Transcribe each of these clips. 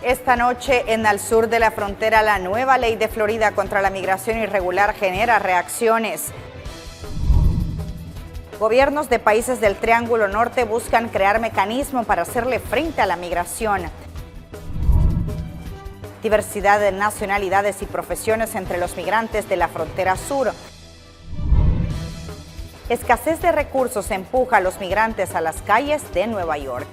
Esta noche en el sur de la frontera, la nueva ley de Florida contra la migración irregular genera reacciones. Gobiernos de países del Triángulo Norte buscan crear mecanismos para hacerle frente a la migración. Diversidad de nacionalidades y profesiones entre los migrantes de la frontera sur. Escasez de recursos empuja a los migrantes a las calles de Nueva York.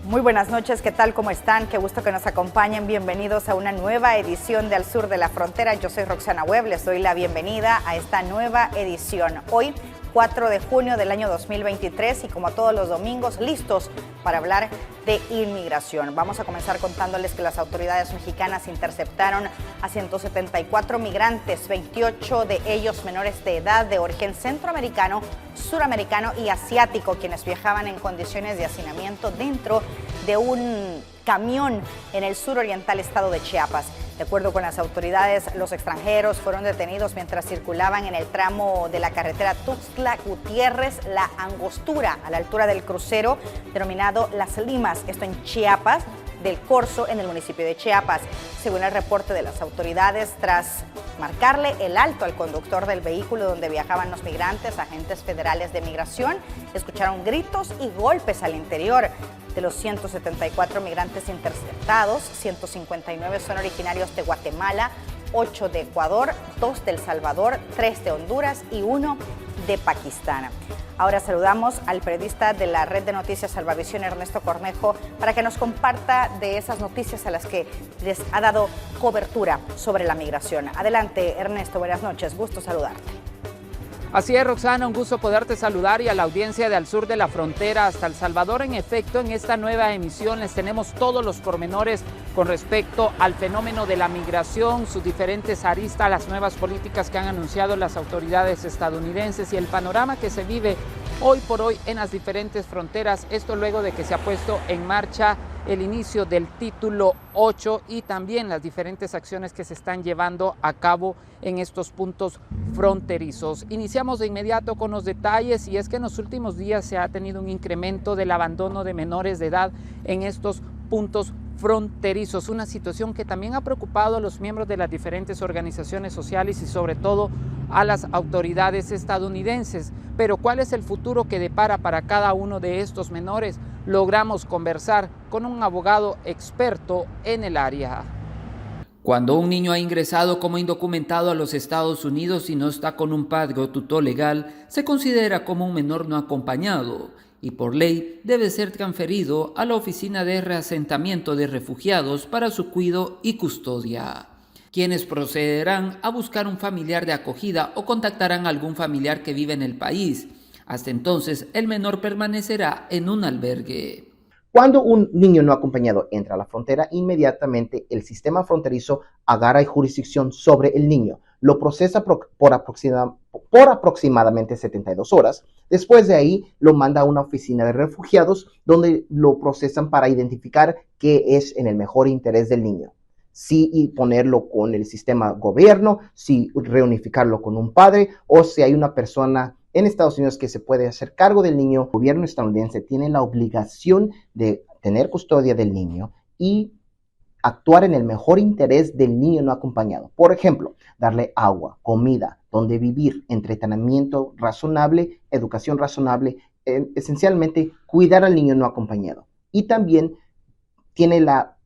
Muy buenas noches, ¿qué tal? ¿Cómo están? Qué gusto que nos acompañen. Bienvenidos a una nueva edición de Al Sur de la Frontera. Yo soy Roxana Webb, les doy la bienvenida a esta nueva edición. Hoy, 4 de junio del año 2023 y como todos los domingos, listos para hablar de inmigración. Vamos a comenzar contándoles que las autoridades mexicanas interceptaron a 174 migrantes, 28 de ellos menores de edad de origen centroamericano, suramericano y asiático, quienes viajaban en condiciones de hacinamiento dentro de un camión en el suroriental estado de Chiapas. De acuerdo con las autoridades, los extranjeros fueron detenidos mientras circulaban en el tramo de la carretera Tuxtla-Gutiérrez, La Angostura, a la altura del crucero denominado Las Limas, esto en Chiapas del Corzo, en el municipio de Chiapas. Según el reporte de las autoridades, tras marcarle el alto al conductor del vehículo donde viajaban los migrantes, agentes federales de migración escucharon gritos y golpes al interior. De los 174 migrantes interceptados, 159 son originarios de Guatemala, 8 de Ecuador, 2 de El Salvador, 3 de Honduras y 1 de Pakistán. Ahora saludamos al periodista de la red de noticias Salvavisión, Ernesto Cornejo, para que nos comparta de esas noticias a las que les ha dado cobertura sobre la migración. Adelante, Ernesto, buenas noches, gusto saludarte. Así es, Roxana, un gusto poderte saludar y a la audiencia de Al Sur de la Frontera hasta El Salvador. En efecto, en esta nueva emisión les tenemos todos los pormenores con respecto al fenómeno de la migración, sus diferentes aristas, las nuevas políticas que han anunciado las autoridades estadounidenses y el panorama que se vive hoy por hoy en las diferentes fronteras. Esto luego de que se ha puesto en marcha el inicio del título 8 y también las diferentes acciones que se están llevando a cabo en estos puntos fronterizos. Iniciamos de inmediato con los detalles y es que en los últimos días se ha tenido un incremento del abandono de menores de edad en estos puntos fronterizos, una situación que también ha preocupado a los miembros de las diferentes organizaciones sociales y sobre todo a las autoridades estadounidenses. Pero ¿cuál es el futuro que depara para cada uno de estos menores? Logramos conversar con un abogado experto en el área. Cuando un niño ha ingresado como indocumentado a los Estados Unidos y no está con un padre o tutor legal, se considera como un menor no acompañado y por ley debe ser transferido a la Oficina de Reasentamiento de Refugiados para su cuidado y custodia, quienes procederán a buscar un familiar de acogida o contactarán a algún familiar que vive en el país. Hasta entonces, el menor permanecerá en un albergue. Cuando un niño no acompañado entra a la frontera, inmediatamente el sistema fronterizo agarra jurisdicción sobre el niño. Lo procesa por aproximadamente 72 horas. Después de ahí, lo manda a una oficina de refugiados donde lo procesan para identificar qué es en el mejor interés del niño. Si ponerlo con el sistema gobierno, si reunificarlo con un padre o si hay una persona en Estados Unidos que se puede hacer cargo del niño. El gobierno estadounidense tiene la obligación de tener custodia del niño y actuar en el mejor interés del niño no acompañado. Por ejemplo, darle agua, comida, donde vivir, entretenimiento razonable, educación razonable, esencialmente cuidar al niño no acompañado. Y también tiene la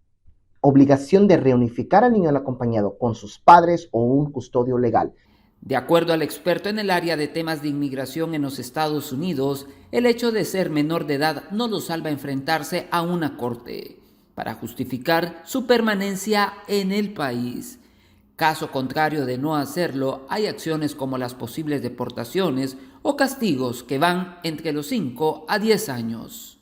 obligación de reunificar al niño no acompañado con sus padres o un custodio legal. De acuerdo al experto en el área de temas de inmigración en los Estados Unidos, el hecho de ser menor de edad no lo salva a enfrentarse a una corte para justificar su permanencia en el país. Caso contrario de no hacerlo, hay acciones como las posibles deportaciones o castigos que van entre los 5 a 10 años.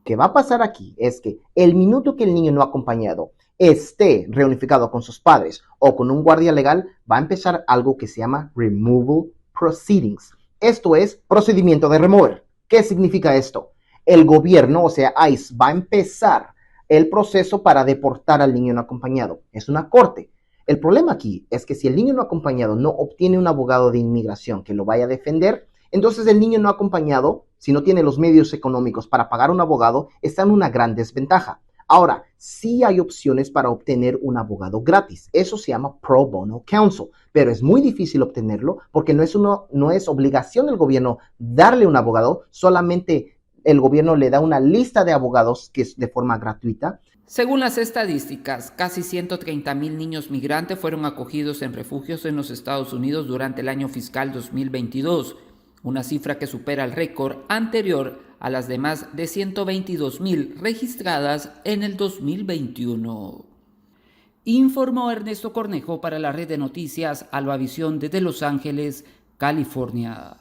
¿Qué va a pasar aquí? Es que el minuto que el niño no acompañado esté reunificado con sus padres o con un guardia legal, va a empezar algo que se llama Removal Proceedings. Esto es procedimiento de remover. ¿Qué significa esto? El gobierno, o sea, ICE, va a empezar el proceso para deportar al niño no acompañado. Es una corte. El problema aquí es que si el niño no acompañado no obtiene un abogado de inmigración que lo vaya a defender, entonces el niño no acompañado, si no tiene los medios económicos para pagar un abogado, está en una gran desventaja. Ahora, sí hay opciones para obtener un abogado gratis. Eso se llama pro bono counsel, pero es muy difícil obtenerlo porque no es obligación del gobierno darle un abogado, solamente el gobierno le da una lista de abogados que es de forma gratuita. Según las estadísticas, casi 130,000 niños migrantes fueron acogidos en refugios en los Estados Unidos durante el año fiscal 2022, una cifra que supera el récord anterior a las de más de 122,000 registradas en el 2021. Informó Ernesto Cornejo para la red de noticias Albavisión desde Los Ángeles, California.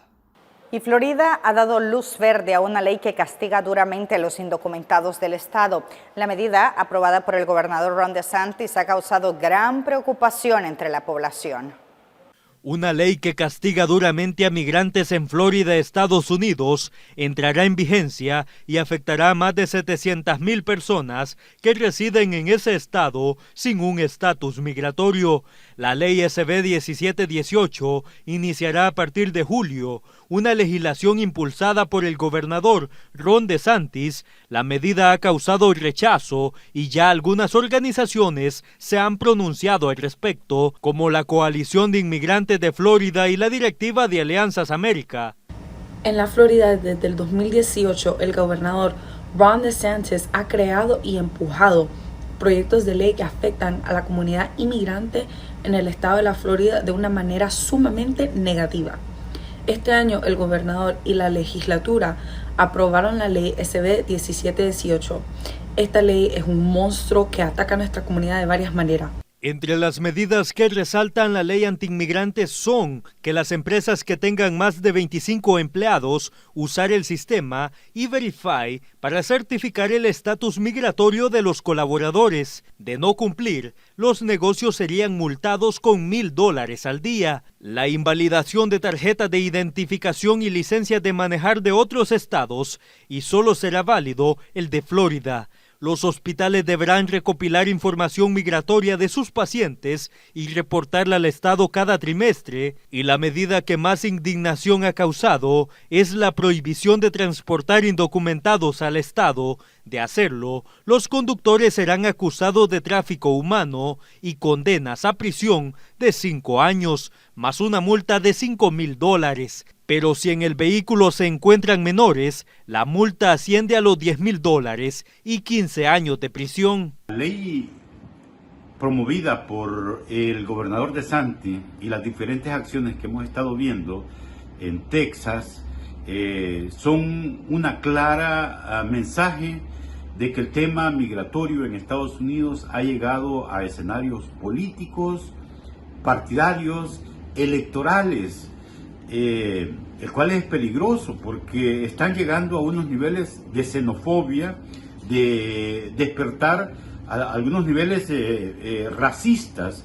Y Florida ha dado luz verde a una ley que castiga duramente a los indocumentados del estado. La medida, aprobada por el gobernador Ron DeSantis, ha causado gran preocupación entre la población. Una ley que castiga duramente a migrantes en Florida, Estados Unidos, entrará en vigencia y afectará a más de 700,000 personas que residen en ese estado sin un estatus migratorio. La ley SB 1718 iniciará a partir de julio, una legislación impulsada por el gobernador Ron DeSantis. La medida ha causado rechazo y ya algunas organizaciones se han pronunciado al respecto, como la Coalición de Inmigrantes de Florida y la Directiva de Alianzas América. En la Florida, desde el 2018, el gobernador Ron DeSantis ha creado y empujado proyectos de ley que afectan a la comunidad inmigrante en el estado de la Florida de una manera sumamente negativa. Este año, el gobernador y la legislatura aprobaron la ley SB 1718. Esta ley es un monstruo que ataca a nuestra comunidad de varias maneras. Entre las medidas que resaltan la ley antiinmigrante son que las empresas que tengan más de 25 empleados usar el sistema E-Verify para certificar el estatus migratorio de los colaboradores. De no cumplir, los negocios serían multados con $1,000 al día. La invalidación de tarjetas de identificación y licencias de manejar de otros estados, y solo será válido el de Florida. Los hospitales deberán recopilar información migratoria de sus pacientes y reportarla al Estado cada trimestre, y la medida que más indignación ha causado es la prohibición de transportar indocumentados al Estado. De hacerlo, los conductores serán acusados de tráfico humano y condenas a prisión de 5 años, más una multa de $5,000. Pero si en el vehículo se encuentran menores, la multa asciende a los $10,000 y 15 años de prisión. La ley promovida por el gobernador DeSantis y las diferentes acciones que hemos estado viendo en Texas son una clara mensaje de que el tema migratorio en Estados Unidos ha llegado a escenarios políticos, partidarios, electorales, el cual es peligroso porque están llegando a unos niveles de xenofobia, de despertar a algunos niveles racistas.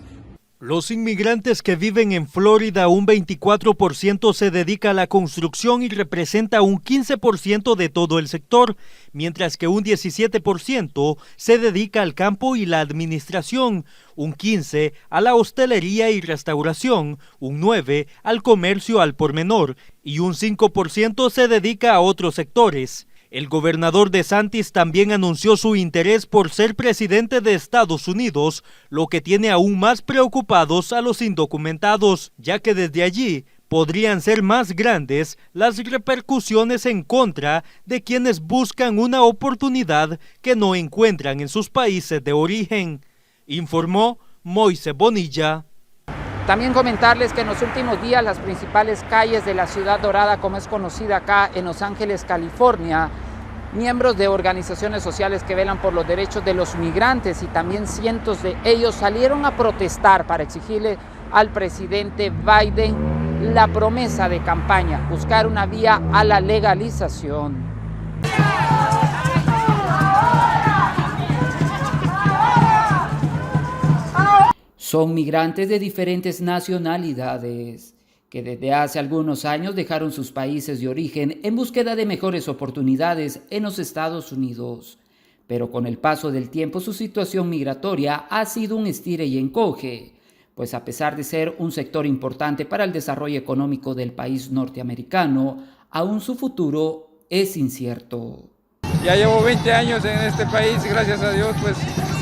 Los inmigrantes que viven en Florida, un 24% se dedica a la construcción y representa un 15% de todo el sector, mientras que un 17% se dedica al campo y la administración, un 15% a la hostelería y restauración, un 9% al comercio al por menor y un 5% se dedica a otros sectores. El gobernador DeSantis también anunció su interés por ser presidente de Estados Unidos, lo que tiene aún más preocupados a los indocumentados, ya que desde allí podrían ser más grandes las repercusiones en contra de quienes buscan una oportunidad que no encuentran en sus países de origen. Informó Moisés Bonilla. También comentarles que en los últimos días las principales calles de la Ciudad Dorada, como es conocida acá en Los Ángeles, California, miembros de organizaciones sociales que velan por los derechos de los migrantes y también cientos de ellos salieron a protestar para exigirle al presidente Biden la promesa de campaña, buscar una vía a la legalización. Son migrantes de diferentes nacionalidades que desde hace algunos años dejaron sus países de origen en búsqueda de mejores oportunidades en los Estados Unidos. Pero con el paso del tiempo su situación migratoria ha sido un estire y encoge. pues a pesar de ser un sector importante para el desarrollo económico del país norteamericano, aún su futuro es incierto. Ya llevo 20 años en este país y gracias a Dios pues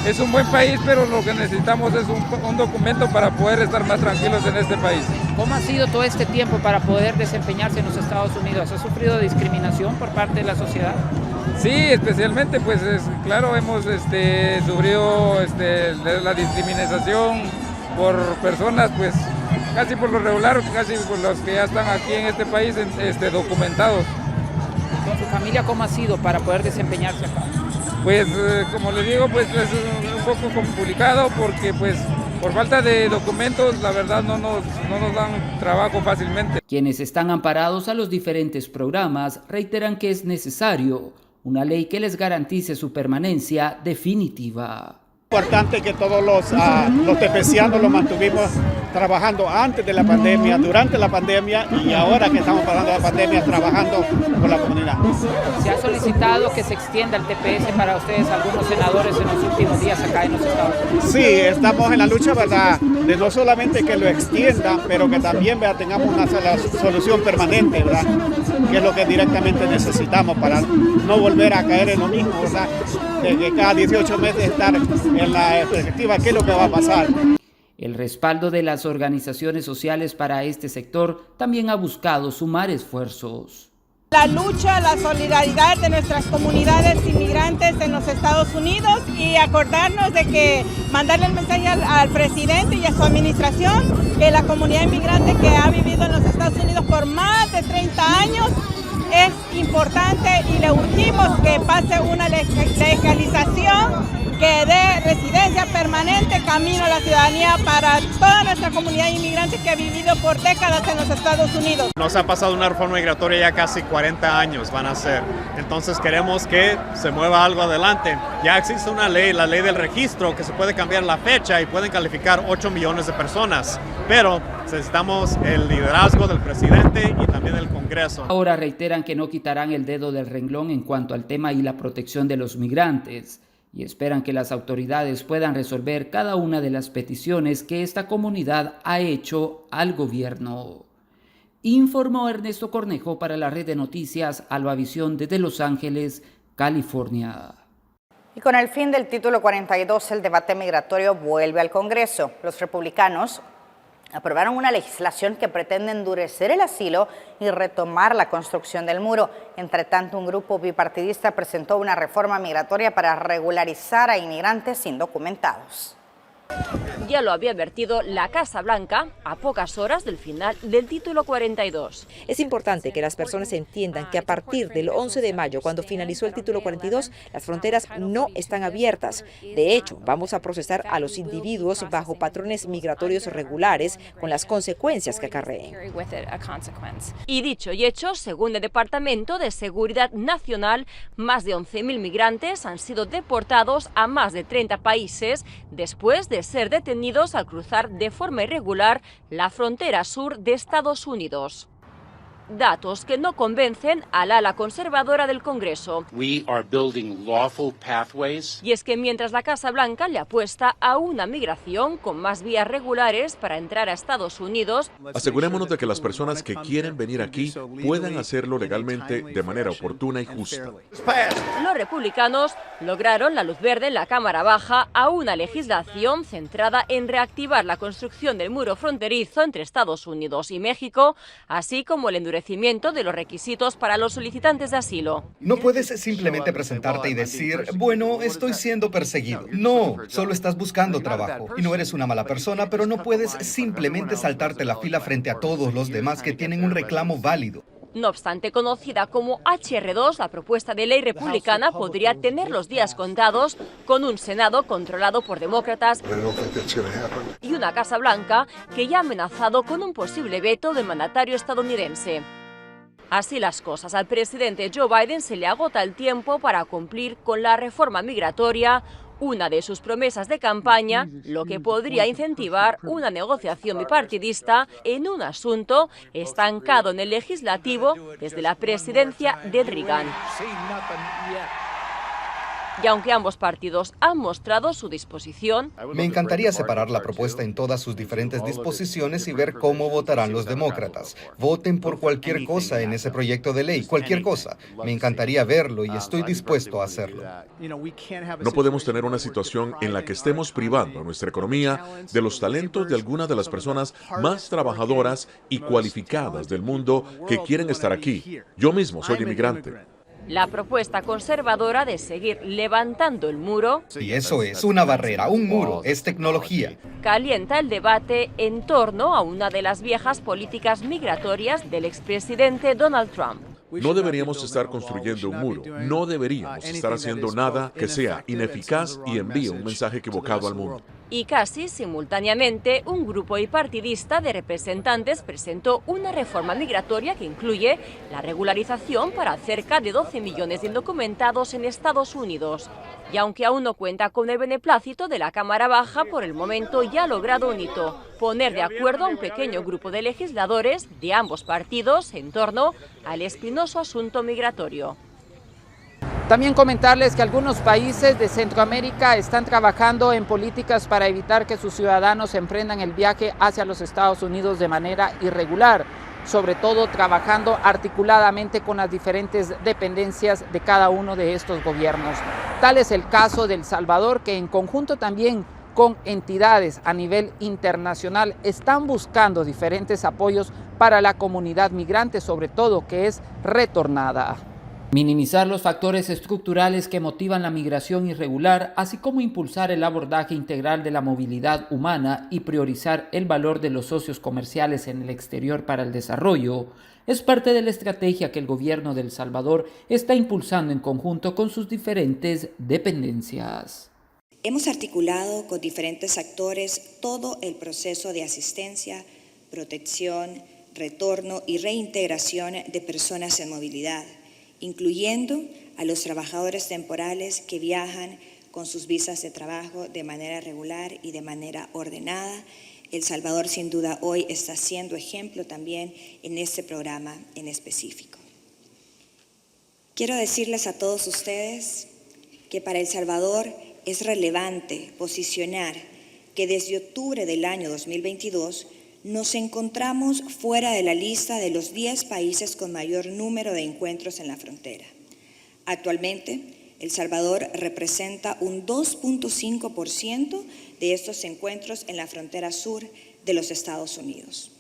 es un buen país, pero lo que necesitamos es un documento para poder estar más tranquilos en este país. ¿Cómo ha sido todo este tiempo para poder desempeñarse en los Estados Unidos? ¿Ha sufrido discriminación por parte de la sociedad? Sí, especialmente pues claro, hemos sufrido la discriminación por personas pues casi por lo regular, casi por los que ya están aquí en este país documentados. ¿Con su familia cómo ha sido para poder desempeñarse acá? Pues como les digo, pues es un poco complicado porque pues por falta de documentos la verdad no nos dan trabajo fácilmente. Quienes están amparados a los diferentes programas reiteran que es necesario una ley que les garantice su permanencia definitiva. Importante que todos los tepecianos los mantuvimos trabajando antes de la pandemia, durante la pandemia y ahora que estamos pasando la pandemia trabajando con la comunidad. ¿Se ha solicitado que se extienda el TPS para ustedes, algunos senadores, en los últimos días acá en los Estados Unidos? Sí, estamos en la lucha, ¿verdad?, de no solamente que lo extiendan, pero que también, ¿verdad?, tengamos una solución permanente, ¿verdad?, que es lo que directamente necesitamos para no volver a caer en lo mismo, ¿verdad?, de que cada 18 meses estar en la perspectiva qué es lo que va a pasar. El respaldo de las organizaciones sociales para este sector también ha buscado sumar esfuerzos. La lucha, la solidaridad de nuestras comunidades inmigrantes en los Estados Unidos y acordarnos de que mandarle el mensaje al presidente y a su administración que la comunidad inmigrante que ha vivido en los Estados Unidos por más de 30 años es importante y le urgimos que pase una legalización que dé residencia permanente, camino a la ciudadanía para toda nuestra comunidad inmigrante que ha vivido por décadas en los Estados Unidos. Nos ha pasado una reforma migratoria ya casi 40 años van a ser, entonces queremos que se mueva algo adelante. Ya existe una ley, la ley del registro, que se puede cambiar la fecha y pueden calificar 8 millones de personas, pero necesitamos el liderazgo del presidente y también del Congreso. Ahora reiteran que no quitarán el dedo del renglón en cuanto al tema y la protección de los migrantes, y esperan que las autoridades puedan resolver cada una de las peticiones que esta comunidad ha hecho al gobierno. Informó Ernesto Cornejo para la red de noticias Albavisión desde Los Ángeles, California. Y con el fin del título 42, el debate migratorio vuelve al Congreso. Los republicanos aprobaron una legislación que pretende endurecer el asilo y retomar la construcción del muro. Entre tanto, un grupo bipartidista presentó una reforma migratoria para regularizar a inmigrantes indocumentados. Ya lo había advertido la Casa Blanca a pocas horas del final del título 42. Es importante que las personas entiendan que a partir del 11 de mayo, cuando finalizó el título 42, las fronteras no están abiertas. De hecho, vamos a procesar a los individuos bajo patrones migratorios regulares con las consecuencias que acarreen. Y dicho y hecho, según el Departamento de Seguridad Nacional, más de 11.000 migrantes han sido deportados a más de 30 países después de ser detenidos al cruzar de forma irregular la frontera sur de Estados Unidos. Datos que no convencen al ala conservadora del Congreso. Y es que mientras la Casa Blanca le apuesta a una migración con más vías regulares para entrar a Estados Unidos, asegurémonos de que las personas que quieren venir aquí puedan hacerlo legalmente de manera oportuna y justa. Los republicanos lograron la luz verde en la Cámara Baja a una legislación centrada en reactivar la construcción del muro fronterizo entre Estados Unidos y México, así como el endurecimiento de los requisitos para los solicitantes de asilo. No puedes simplemente presentarte y decir, bueno, estoy siendo perseguido. No, solo estás buscando trabajo. Y no eres una mala persona, pero no puedes simplemente saltarte la fila frente a todos los demás que tienen un reclamo válido. No obstante, conocida como HR2, la propuesta de ley republicana podría tener los días contados con un Senado controlado por demócratas y una Casa Blanca que ya ha amenazado con un posible veto del mandatario estadounidense. Así las cosas, al presidente Joe Biden se le agota el tiempo para cumplir con la reforma migratoria, una de sus promesas de campaña, lo que podría incentivar una negociación bipartidista en un asunto estancado en el legislativo desde la presidencia de Reagan. Y aunque ambos partidos han mostrado su disposición, me encantaría separar la propuesta en todas sus diferentes disposiciones y ver cómo votarán los demócratas. Voten por cualquier cosa en ese proyecto de ley, cualquier cosa. Me encantaría verlo y estoy dispuesto a hacerlo. No podemos tener una situación en la que estemos privando a nuestra economía de los talentos de algunas de las personas más trabajadoras y cualificadas del mundo que quieren estar aquí. Yo mismo soy inmigrante. la propuesta conservadora de seguir levantando el muro, y eso es una barrera, un muro, es tecnología, calienta el debate en torno a una de las viejas políticas migratorias del expresidente Donald Trump. No deberíamos estar construyendo un muro, no deberíamos estar haciendo nada que sea ineficaz y envíe un mensaje equivocado al mundo. Y casi simultáneamente, un grupo bipartidista de representantes presentó una reforma migratoria que incluye la regularización para cerca de 12 millones de indocumentados en Estados Unidos. Y aunque aún no cuenta con el beneplácito de la Cámara Baja, por el momento ya ha logrado un hito: poner de acuerdo a un pequeño grupo de legisladores de ambos partidos en torno al espinoso asunto migratorio. También comentarles que algunos países de Centroamérica están trabajando en políticas para evitar que sus ciudadanos emprendan el viaje hacia los Estados Unidos de manera irregular, sobre todo trabajando articuladamente con las diferentes dependencias de cada uno de estos gobiernos. Tal es el caso de El Salvador, que en conjunto también con entidades a nivel internacional están buscando diferentes apoyos para la comunidad migrante, sobre todo que es retornada. Minimizar los factores estructurales que motivan la migración irregular, así como impulsar el abordaje integral de la movilidad humana y priorizar el valor de los socios comerciales en el exterior para el desarrollo, es parte de la estrategia que el gobierno de El Salvador está impulsando en conjunto con sus diferentes dependencias. Hemos articulado con diferentes actores todo el proceso de asistencia, protección, retorno y reintegración de personas en movilidad, incluyendo a los trabajadores temporales que viajan con sus visas de trabajo de manera regular y de manera ordenada. El Salvador, sin duda, hoy está siendo ejemplo también en este programa en específico. Quiero decirles a todos ustedes que para El Salvador es relevante posicionar que desde octubre del año 2022 nos encontramos fuera de la lista de los 10 países con mayor número de encuentros en la frontera. Actualmente, El Salvador representa un 2.5% de estos encuentros en la frontera sur de los Estados Unidos.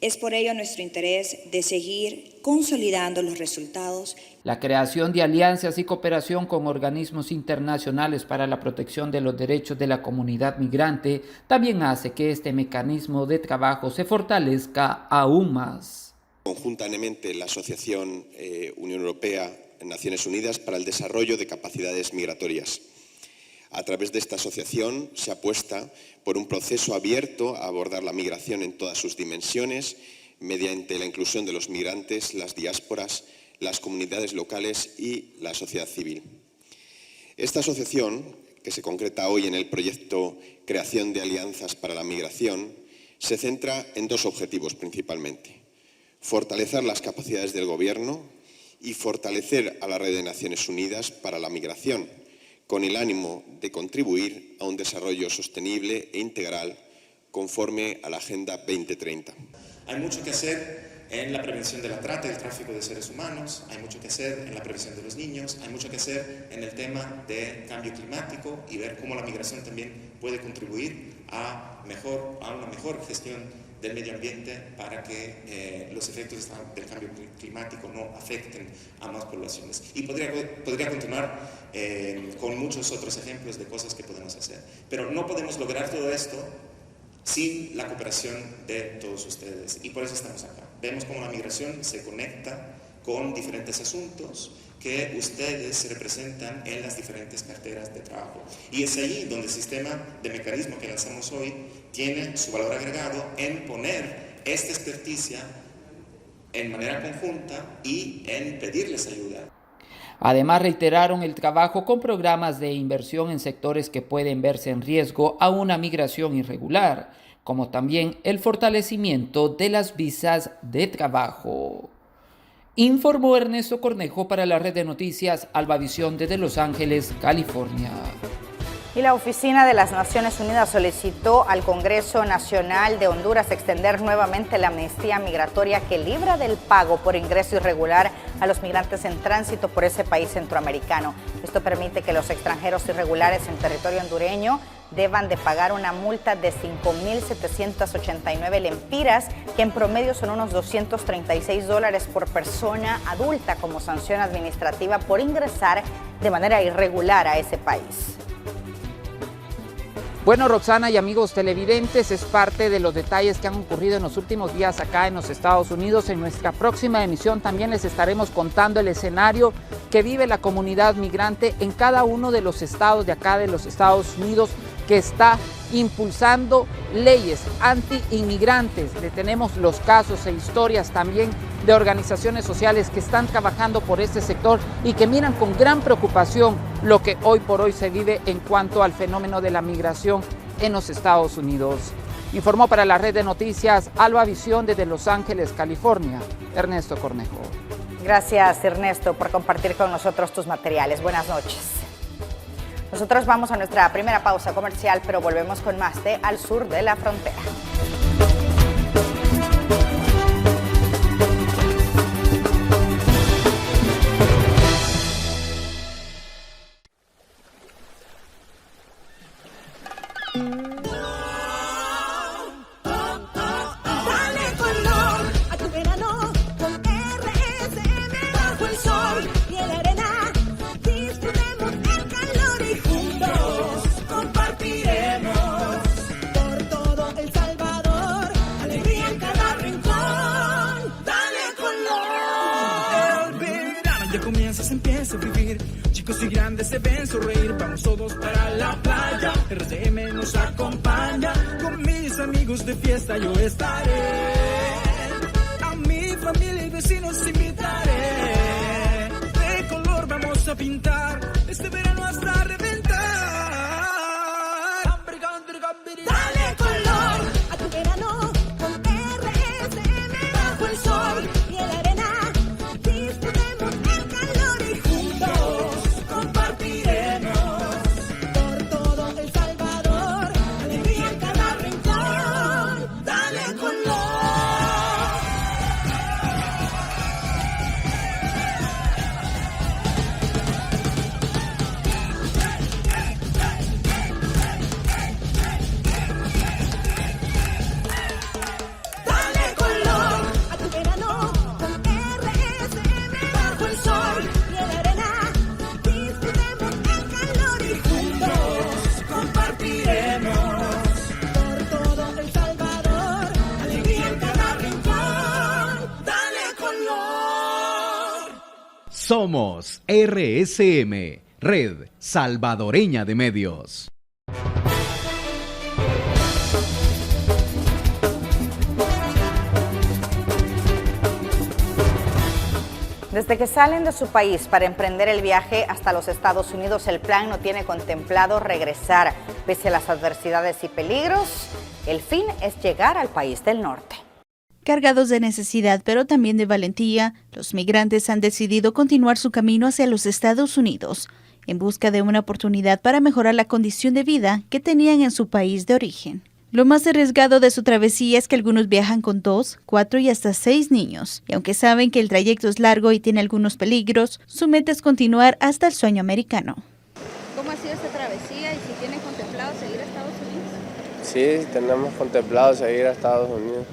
Es por ello nuestro interés de seguir consolidando los resultados. La creación de alianzas y cooperación con organismos internacionales para la protección de los derechos de la comunidad migrante también hace que este mecanismo de trabajo se fortalezca aún más. Conjuntamente, la Asociación Unión Europea-Naciones Unidas para el Desarrollo de Capacidades Migratorias. A través de esta asociación se apuesta por un proceso abierto a abordar la migración en todas sus dimensiones, mediante la inclusión de los migrantes, las diásporas, las comunidades locales y la sociedad civil. Esta asociación, que se concreta hoy en el proyecto Creación de Alianzas para la Migración, se centra en dos objetivos principalmente: fortalecer las capacidades del Gobierno y fortalecer a la Red de Naciones Unidas para la Migración, con el ánimo de contribuir a un desarrollo sostenible e integral conforme a la Agenda 2030. Hay mucho que hacer en la prevención de la trata y el tráfico de seres humanos, hay mucho que hacer en la prevención de los niños, hay mucho que hacer en el tema de cambio climático y ver cómo la migración también puede contribuir a una mejor gestión del medio ambiente para que los efectos del cambio climático no afecten a más poblaciones. Y podría continuar con muchos otros ejemplos de cosas que podemos hacer. Pero no podemos lograr todo esto sin la cooperación de todos ustedes. Y por eso estamos acá. Vemos cómo la migración se conecta con diferentes asuntos que ustedes representan en las diferentes carteras de trabajo. Y es allí donde el sistema de mecanismo que lanzamos hoy tiene su valor agregado en poner esta experticia en manera conjunta y en pedirles ayuda. Además, reiteraron el trabajo con programas de inversión en sectores que pueden verse en riesgo a una migración irregular, como también el fortalecimiento de las visas de trabajo. Informó Ernesto Cornejo para la red de noticias Albavisión desde Los Ángeles, California. Y la Oficina de las Naciones Unidas solicitó al Congreso Nacional de Honduras extender nuevamente la amnistía migratoria que libra del pago por ingreso irregular a los migrantes en tránsito por ese país centroamericano. Esto permite que los extranjeros irregulares en territorio hondureño deban de pagar una multa de 5.789 lempiras, que en promedio son unos $236 por persona adulta, como sanción administrativa por ingresar de manera irregular a ese país. Bueno, Roxana y amigos televidentes, es parte de los detalles que han ocurrido en los últimos días acá en los Estados Unidos. En nuestra próxima emisión también les estaremos contando el escenario que vive la comunidad migrante en cada uno de los estados de acá de los Estados Unidos, que está impulsando leyes anti-inmigrantes. Le tenemos los casos e historias también de organizaciones sociales que están trabajando por este sector y que miran con gran preocupación lo que hoy por hoy se vive en cuanto al fenómeno de la migración en los Estados Unidos. Informó para la red de noticias Albavisión desde Los Ángeles, California, Ernesto Cornejo. Gracias, Ernesto, por compartir con nosotros tus materiales. Buenas noches. Nosotros vamos a nuestra primera pausa comercial, pero volvemos con más de Al Sur de la Frontera. Chicos y grandes se ven sonreír, vamos todos para la playa. RCM nos acompaña, con mis amigos de fiesta yo estaré. A mi familia y vecinos invitaré. De color vamos a pintar, este verano hasta reventar. Dale color a tu verano con RSM bajo el sol y en la arena. Disfrutemos el calor y juntos compartiremos por todo El Salvador, alegría en cada rincón. Dale color. Dale color a tu verano con RSM bajo el sol y en la arena. Disfrutemos el calor y juntos compartiremos por todo El Salvador, alegría en cada rincón. Dale color. Somos RSM, Red Salvadoreña de Medios. Desde que salen de su país para emprender el viaje hasta los Estados Unidos, el plan no tiene contemplado regresar. Pese a las adversidades y peligros, el fin es llegar al país del norte. Cargados de necesidad, pero también de valentía, los migrantes han decidido continuar su camino hacia los Estados Unidos, en busca de una oportunidad para mejorar la condición de vida que tenían en su país de origen. Lo más arriesgado de su travesía es que algunos viajan con 2, 4 y hasta 6 niños, y aunque saben que el trayecto es largo y tiene algunos peligros, su meta es continuar hasta el sueño americano. ¿Cómo ha sido esta travesía y si tienen contemplado seguir a Estados Unidos? Sí, tenemos contemplado seguir a Estados Unidos.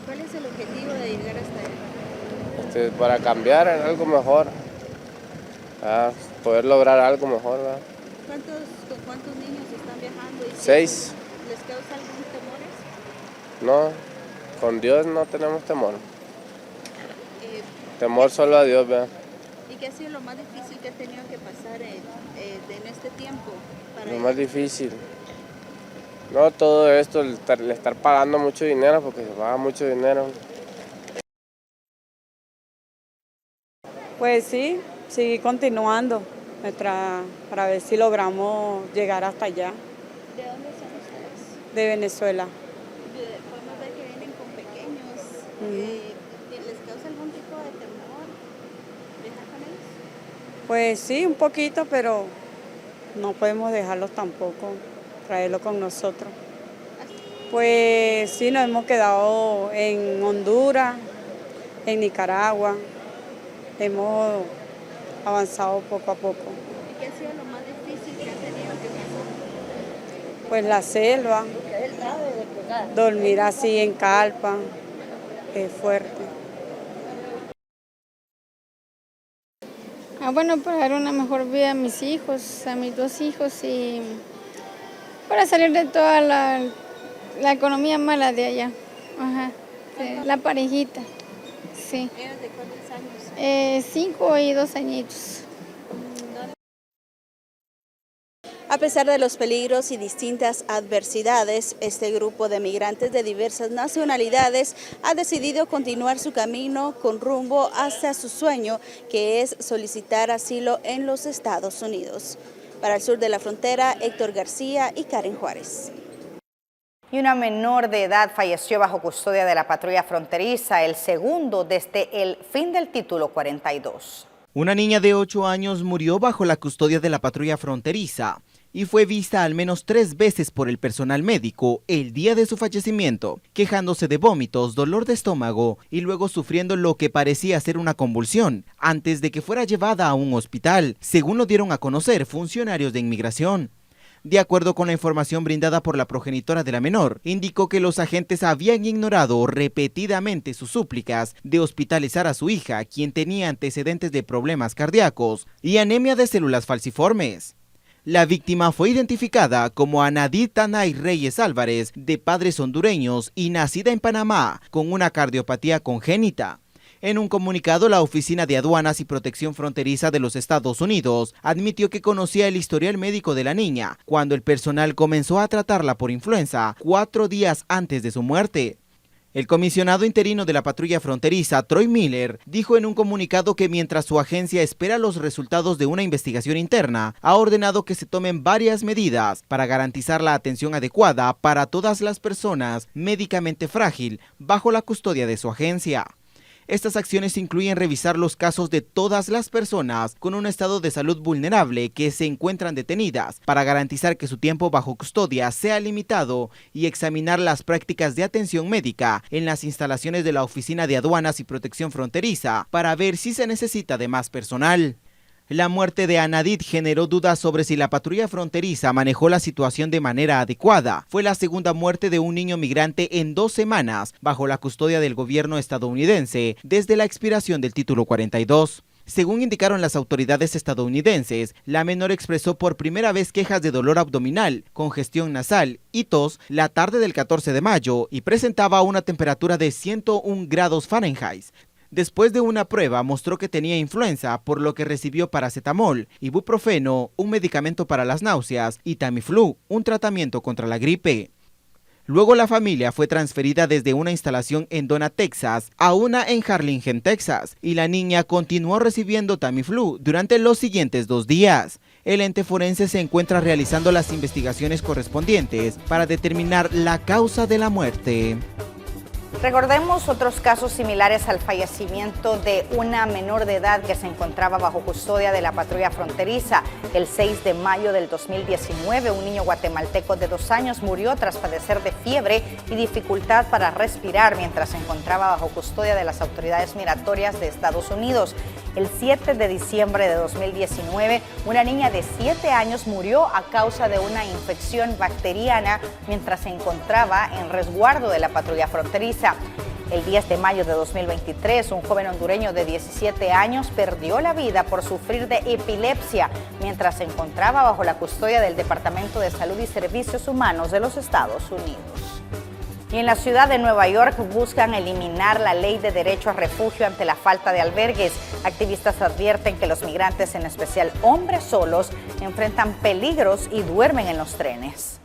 ¿Cuál es el objetivo de llegar hasta allá? Para cambiar en algo mejor, poder lograr algo mejor. ¿Con cuántos niños están viajando? 6. ¿Les causa algún temor? No, con Dios no tenemos temor. Temor solo a Dios, ¿verdad? ¿Y qué ha sido lo más difícil que ha tenido que pasar en este tiempo? Lo más difícil. No, todo esto, el estar pagando mucho dinero, porque se paga mucho dinero. Pues sí, seguir continuando para ver si logramos llegar hasta allá. ¿De dónde son ustedes? De Venezuela. Podemos ver que vienen con pequeños. ¿Les causa algún tipo de temor viajar con ellos? Pues sí, un poquito, pero no podemos dejarlos tampoco, traerlo con nosotros. Pues sí, nos hemos quedado en Honduras, en Nicaragua, hemos avanzado poco a poco. ¿Y qué ha sido lo más difícil que ha tenido que pasar? Pues la selva, dormir así en carpa, es fuerte. Bueno, para dar una mejor vida a mis hijos, a mis 2 hijos y para salir de toda la economía mala de allá. Ajá, sí. La parejita, sí. ¿Ellos de cuántos años? 5 y 2 añitos. A pesar de los peligros y distintas adversidades, este grupo de migrantes de diversas nacionalidades ha decidido continuar su camino con rumbo hacia su sueño, que es solicitar asilo en los Estados Unidos. Para el sur de la frontera, Héctor García y Karen Juárez. Y una menor de edad falleció bajo custodia de la patrulla fronteriza, el segundo desde el fin del título 42. Una niña de 8 años murió bajo la custodia de la patrulla fronteriza y fue vista al menos 3 veces por el personal médico el día de su fallecimiento, quejándose de vómitos, dolor de estómago y luego sufriendo lo que parecía ser una convulsión, antes de que fuera llevada a un hospital, según lo dieron a conocer funcionarios de inmigración. De acuerdo con la información brindada por la progenitora de la menor, indicó que los agentes habían ignorado repetidamente sus súplicas de hospitalizar a su hija, quien tenía antecedentes de problemas cardíacos y anemia de células falciformes. La víctima fue identificada como Anadit Tanay Reyes Álvarez, de padres hondureños y nacida en Panamá, con una cardiopatía congénita. En un comunicado, la Oficina de Aduanas y Protección Fronteriza de los Estados Unidos admitió que conocía el historial médico de la niña, cuando el personal comenzó a tratarla por influenza 4 días antes de su muerte. El comisionado interino de la patrulla fronteriza, Troy Miller, dijo en un comunicado que mientras su agencia espera los resultados de una investigación interna, ha ordenado que se tomen varias medidas para garantizar la atención adecuada para todas las personas médicamente frágil bajo la custodia de su agencia. Estas acciones incluyen revisar los casos de todas las personas con un estado de salud vulnerable que se encuentran detenidas para garantizar que su tiempo bajo custodia sea limitado y examinar las prácticas de atención médica en las instalaciones de la Oficina de Aduanas y Protección Fronteriza para ver si se necesita de más personal. La muerte de Anadit generó dudas sobre si la patrulla fronteriza manejó la situación de manera adecuada. Fue la segunda muerte de un niño migrante en 2 semanas bajo la custodia del gobierno estadounidense desde la expiración del título 42. Según indicaron las autoridades estadounidenses, la menor expresó por primera vez quejas de dolor abdominal, congestión nasal y tos la tarde del 14 de mayo y presentaba una temperatura de 101 grados Fahrenheit. Después de una prueba mostró que tenía influenza, por lo que recibió paracetamol, ibuprofeno, un medicamento para las náuseas, y Tamiflu, un tratamiento contra la gripe. Luego la familia fue transferida desde una instalación en Donna, Texas, a una en Harlingen, Texas, y la niña continuó recibiendo Tamiflu durante los siguientes 2 días. El ente forense se encuentra realizando las investigaciones correspondientes para determinar la causa de la muerte. Recordemos otros casos similares al fallecimiento de una menor de edad que se encontraba bajo custodia de la patrulla fronteriza. El 6 de mayo del 2019, un niño guatemalteco de 2 años murió tras padecer de fiebre y dificultad para respirar mientras se encontraba bajo custodia de las autoridades migratorias de Estados Unidos. El 7 de diciembre de 2019, una niña de 7 años murió a causa de una infección bacteriana mientras se encontraba en resguardo de la patrulla fronteriza. El 10 de mayo de 2023, un joven hondureño de 17 años perdió la vida por sufrir de epilepsia mientras se encontraba bajo la custodia del Departamento de Salud y Servicios Humanos de los Estados Unidos. Y en la ciudad de Nueva York buscan eliminar la ley de derecho a refugio ante la falta de albergues. Activistas advierten que los migrantes, en especial hombres solos, enfrentan peligros y duermen en los trenes.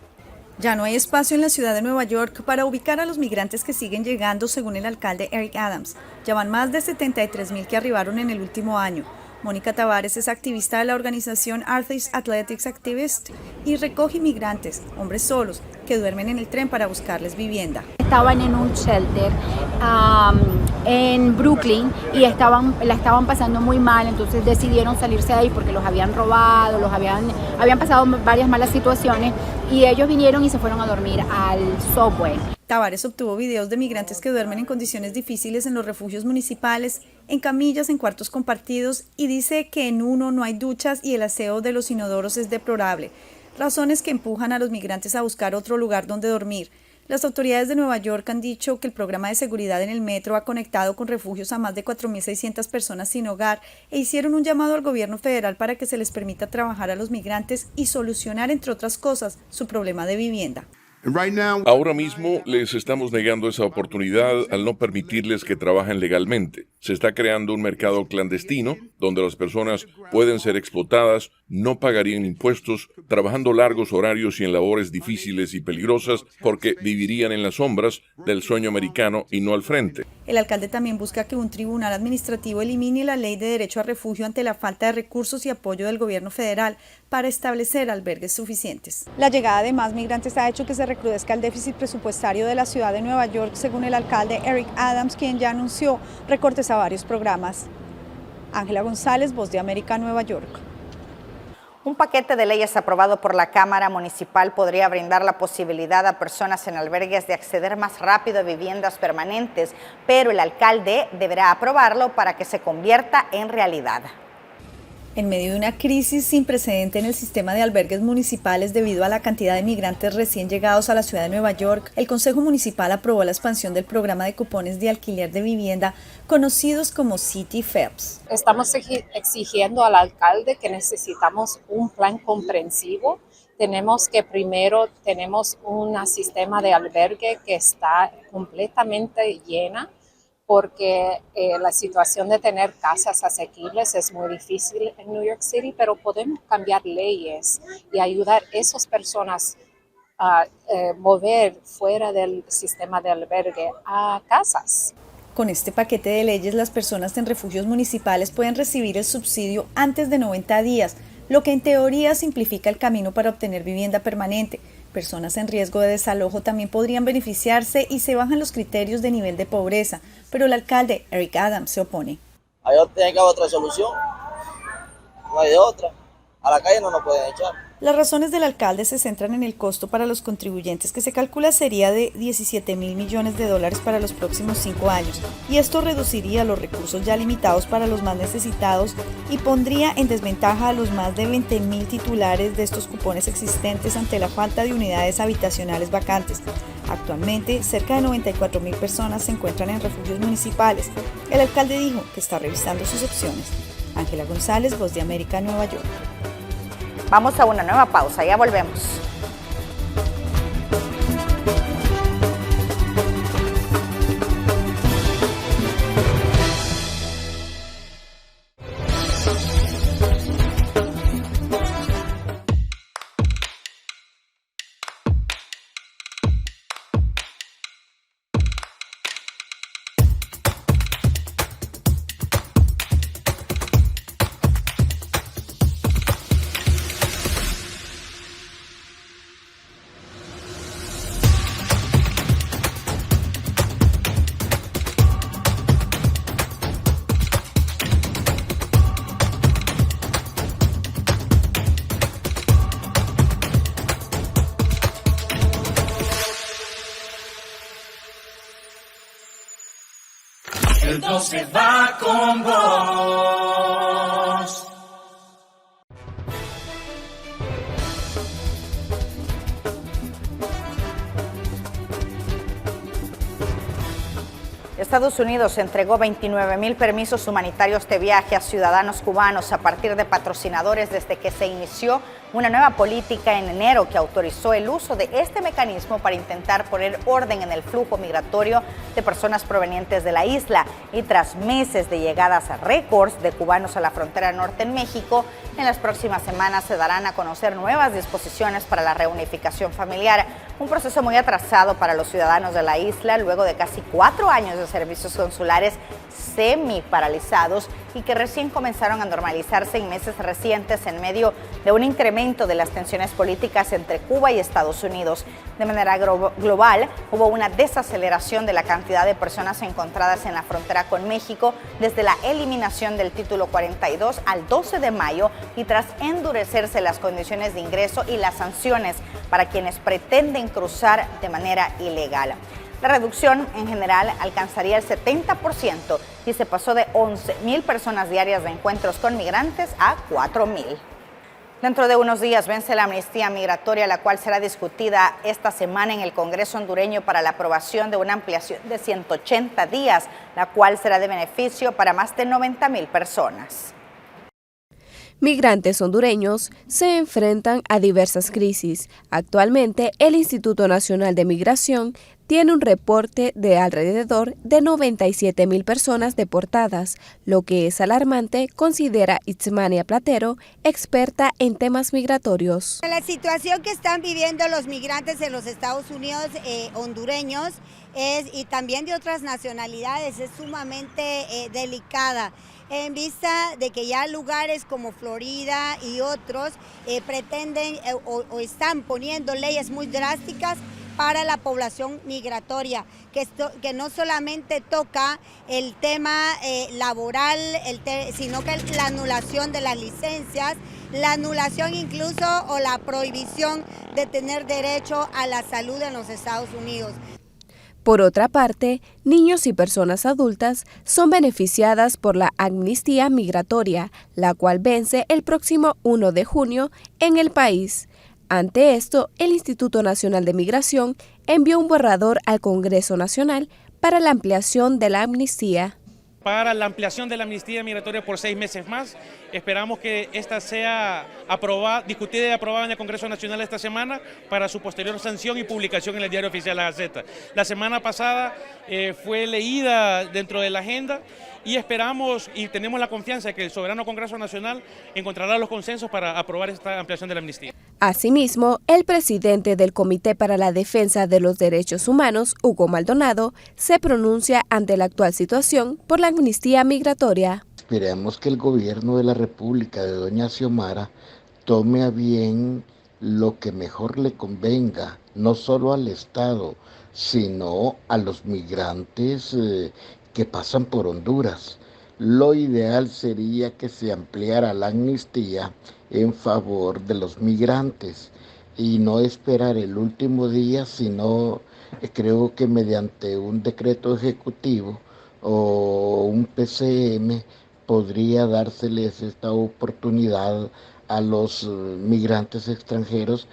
Ya no hay espacio en la ciudad de Nueva York para ubicar a los migrantes que siguen llegando, según el alcalde Eric Adams. Ya van más de 73,000 que arribaron en el último año. Mónica Tavares es activista de la organización Arthur's Athletics Activist y recoge inmigrantes, hombres solos, que duermen en el tren para buscarles vivienda. Estaban en un shelter en Brooklyn y la estaban pasando muy mal, entonces decidieron salirse de ahí porque los habían robado, habían pasado varias malas situaciones y ellos vinieron y se fueron a dormir al subway. Tavares obtuvo videos de migrantes que duermen en condiciones difíciles en los refugios municipales, en camillas, en cuartos compartidos, y dice que en uno no hay duchas y el aseo de los inodoros es deplorable, razones que empujan a los migrantes a buscar otro lugar donde dormir. Las autoridades de Nueva York han dicho que el programa de seguridad en el metro ha conectado con refugios a más de 4.600 personas sin hogar e hicieron un llamado al gobierno federal para que se les permita trabajar a los migrantes y solucionar, entre otras cosas, su problema de vivienda. Ahora mismo les estamos negando esa oportunidad al no permitirles que trabajen legalmente. Se está creando un mercado clandestino donde las personas pueden ser explotadas, no pagarían impuestos, trabajando largos horarios y en labores difíciles y peligrosas porque vivirían en las sombras del sueño americano y no al frente. El alcalde también busca que un tribunal administrativo elimine la ley de derecho a refugio ante la falta de recursos y apoyo del gobierno federal para establecer albergues suficientes. La llegada de más migrantes ha hecho que se recrudezca el déficit presupuestario de la ciudad de Nueva York, según el alcalde Eric Adams, quien ya anunció recortes a varios programas. Ángela González, Voz de América, Nueva York. Un paquete de leyes aprobado por la Cámara Municipal podría brindar la posibilidad a personas en albergues de acceder más rápido a viviendas permanentes, pero el alcalde deberá aprobarlo para que se convierta en realidad. En medio de una crisis sin precedente en el sistema de albergues municipales debido a la cantidad de migrantes recién llegados a la ciudad de Nueva York, el Consejo Municipal aprobó la expansión del programa de cupones de alquiler de vivienda conocidos como City FEPS. Estamos exigiendo al alcalde que necesitamos un plan comprensivo. Tenemos un sistema de albergue que está completamente llena, porque la situación de tener casas asequibles es muy difícil en New York City, pero podemos cambiar leyes y ayudar a esas personas a mover fuera del sistema de albergue a casas. Con este paquete de leyes, las personas en refugios municipales pueden recibir el subsidio antes de 90 días, lo que en teoría simplifica el camino para obtener vivienda permanente. Personas en riesgo de desalojo también podrían beneficiarse y se bajan los criterios de nivel de pobreza, pero el alcalde Eric Adams se opone. Hay otra solución, no hay de otra, a la calle no nos pueden echar. Las razones del alcalde se centran en el costo para los contribuyentes, que se calcula sería de $17.000 millones para los próximos 5 años, y esto reduciría los recursos ya limitados para los más necesitados y pondría en desventaja a los más de 20.000 titulares de estos cupones existentes ante la falta de unidades habitacionales vacantes. Actualmente, cerca de 94.000 personas se encuentran en refugios municipales. El alcalde dijo que está revisando sus opciones. Ángela González, Voz de América, Nueva York. Vamos a una nueva pausa, ya volvemos. El 12 va con vos. Estados Unidos entregó 29.000 permisos humanitarios de viaje a ciudadanos cubanos a partir de patrocinadores desde que se inició una nueva política en enero que autorizó el uso de este mecanismo para intentar poner orden en el flujo migratorio de personas provenientes de la isla. Y tras meses de llegadas a récords de cubanos a la frontera norte en México, en las próximas semanas se darán a conocer nuevas disposiciones para la reunificación familiar, un proceso muy atrasado para los ciudadanos de la isla luego de casi 4 años de servicios consulares semi-paralizados y que recién comenzaron a normalizarse en meses recientes en medio de un incremento de las tensiones políticas entre Cuba y Estados Unidos. De manera global, hubo una desaceleración de la cantidad de personas encontradas en la frontera con México desde la eliminación del título 42 al 12 de mayo y tras endurecerse las condiciones de ingreso y las sanciones para quienes pretenden cruzar de manera ilegal. La reducción en general alcanzaría el 70% y se pasó de 11,000 personas diarias de encuentros con migrantes a 4,000. Dentro de unos días vence la amnistía migratoria, la cual será discutida esta semana en el Congreso hondureño para la aprobación de una ampliación de 180 días, la cual será de beneficio para más de 90,000 personas. Migrantes hondureños se enfrentan a diversas crisis. Actualmente, el Instituto Nacional de Migración tiene un reporte de alrededor de 97,000 personas deportadas, lo que es alarmante, considera Itzmania Platero, experta en temas migratorios. La situación que están viviendo los migrantes en los Estados Unidos hondureños y también de otras nacionalidades es sumamente delicada, en vista de que ya lugares como Florida y otros pretenden o están poniendo leyes muy drásticas para la población migratoria, que no solamente toca el tema laboral, sino que la anulación de las licencias, la anulación incluso o la prohibición de tener derecho a la salud en los Estados Unidos. Por otra parte, niños y personas adultas son beneficiadas por la amnistía migratoria, la cual vence el próximo 1 de junio en el país. Ante esto, el Instituto Nacional de Migración envió un borrador al Congreso Nacional para la ampliación de la amnistía. Para la ampliación de la amnistía migratoria por 6 meses más. Esperamos que esta sea discutida y aprobada en el Congreso Nacional esta semana para su posterior sanción y publicación en el Diario Oficial La Gaceta. La semana pasada fue leída dentro de la agenda y esperamos y tenemos la confianza de que el soberano Congreso Nacional encontrará los consensos para aprobar esta ampliación de la amnistía. Asimismo, el presidente del Comité para la Defensa de los Derechos Humanos, Hugo Maldonado, se pronuncia ante la actual situación por la amnistía migratoria. Esperamos que el gobierno de la República de doña Xiomara tome a bien lo que mejor le convenga, no solo al Estado, sino a los migrantes que pasan por Honduras. Lo ideal sería que se ampliara la amnistía en favor de los migrantes y no esperar el último día, sino creo que mediante un decreto ejecutivo o un PCM podría dárseles esta oportunidad a los migrantes extranjeros.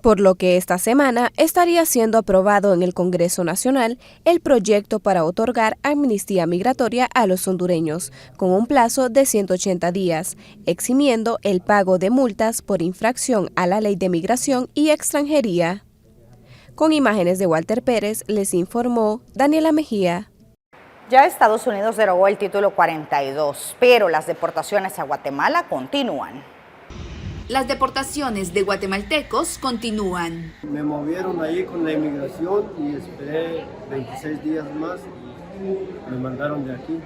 Por lo que esta semana estaría siendo aprobado en el Congreso Nacional el proyecto para otorgar amnistía migratoria a los hondureños, con un plazo de 180 días, eximiendo el pago de multas por infracción a la Ley de Migración y Extranjería. Con imágenes de Walter Pérez, les informó Daniela Mejía. Ya Estados Unidos derogó el título 42, pero las deportaciones a Guatemala continúan. Las deportaciones de guatemaltecos continúan. Me movieron ahí con la inmigración y esperé 26 días más y me mandaron de aquí.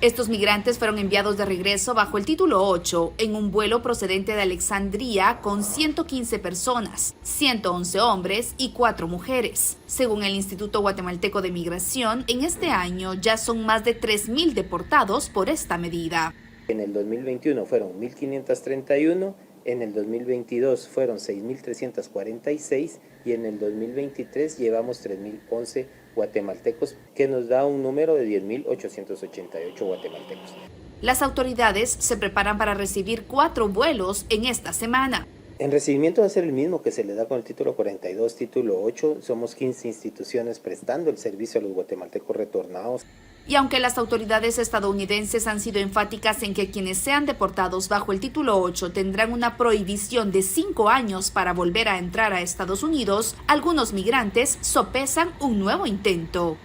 Estos migrantes fueron enviados de regreso bajo el título 8 en un vuelo procedente de Alexandría con 115 personas, 111 hombres y 4 mujeres. Según el Instituto Guatemalteco de Migración, en este año ya son más de 3,000 deportados por esta medida. En el 2021 fueron 1,531, en el 2022 fueron 6,346 y en el 2023 llevamos 3,011 guatemaltecos, que nos da un número de 10,888 guatemaltecos. Las autoridades se preparan para recibir 4 vuelos en esta semana. En recibimiento va a ser el mismo que se le da con el título 42, título 8. Somos 15 instituciones prestando el servicio a los guatemaltecos retornados. Y aunque las autoridades estadounidenses han sido enfáticas en que quienes sean deportados bajo el título 8 tendrán una prohibición de 5 años para volver a entrar a Estados Unidos, algunos migrantes sopesan un nuevo intento.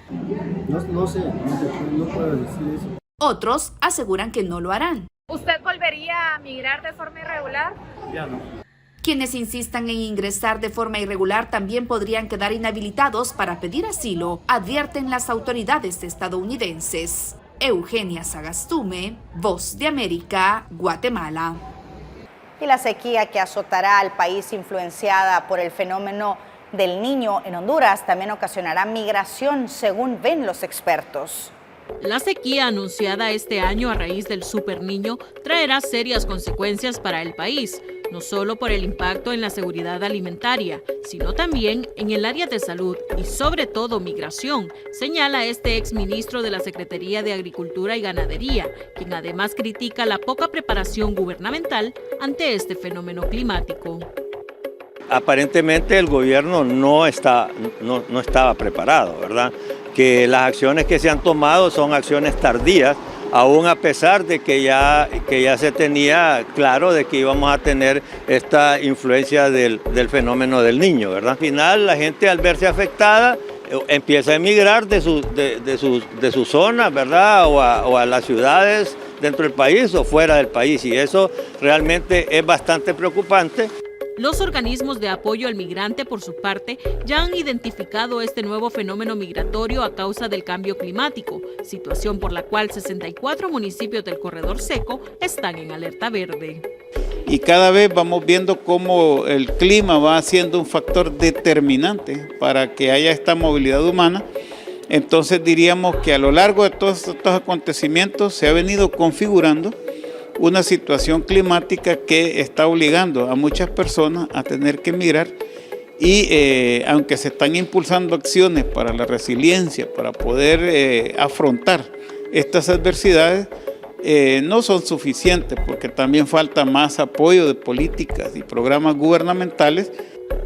No sé, no puedo decir eso. Otros aseguran que no lo harán. ¿Usted volvería a migrar de forma irregular? Ya no. Quienes insistan en ingresar de forma irregular también podrían quedar inhabilitados para pedir asilo, advierten las autoridades estadounidenses. Eugenia Sagastume, Voz de América, Guatemala. Y la sequía que azotará al país influenciada por el fenómeno del Niño en Honduras también ocasionará migración, según ven los expertos. La sequía anunciada este año a raíz del Super Niño traerá serias consecuencias para el país, no solo por el impacto en la seguridad alimentaria, sino también en el área de salud y sobre todo migración, señala este exministro de la Secretaría de Agricultura y Ganadería, quien además critica la poca preparación gubernamental ante este fenómeno climático. Aparentemente el gobierno no estaba preparado, ¿verdad? Que las acciones que se han tomado son acciones tardías, aún a pesar de que ya se tenía claro de que íbamos a tener esta influencia del fenómeno del Niño, ¿verdad? Al final la gente, al verse afectada, empieza a emigrar de sus zonas, ¿verdad? O a las ciudades dentro del país o fuera del país, y eso realmente es bastante preocupante. Los organismos de apoyo al migrante, por su parte, ya han identificado este nuevo fenómeno migratorio a causa del cambio climático, situación por la cual 64 municipios del Corredor Seco están en alerta verde. Y cada vez vamos viendo cómo el clima va siendo un factor determinante para que haya esta movilidad humana. Entonces diríamos que a lo largo de todos estos acontecimientos se ha venido configurando una situación climática que está obligando a muchas personas a tener que emigrar y aunque se están impulsando acciones para la resiliencia, para poder afrontar estas adversidades, no son suficientes porque también falta más apoyo de políticas y programas gubernamentales.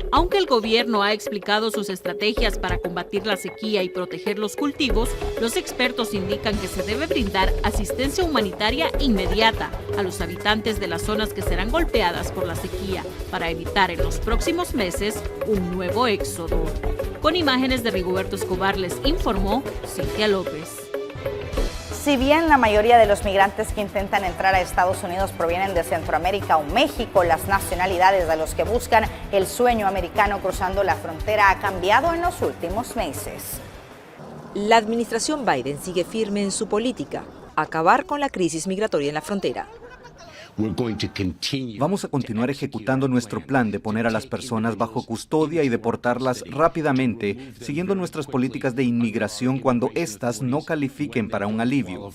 Aunque el gobierno ha explicado sus estrategias para combatir la sequía y proteger los cultivos, los expertos indican que se debe brindar asistencia humanitaria inmediata a los habitantes de las zonas que serán golpeadas por la sequía para evitar en los próximos meses un nuevo éxodo. Con imágenes de Rigoberto Escobar les informó Cintia López. Si bien la mayoría de los migrantes que intentan entrar a Estados Unidos provienen de Centroamérica o México, las nacionalidades de los que buscan el sueño americano cruzando la frontera ha cambiado en los últimos meses. La administración Biden sigue firme en su política, acabar con la crisis migratoria en la frontera. Vamos a continuar ejecutando nuestro plan de poner a las personas bajo custodia y deportarlas rápidamente, siguiendo nuestras políticas de inmigración cuando éstas no califiquen para un alivio.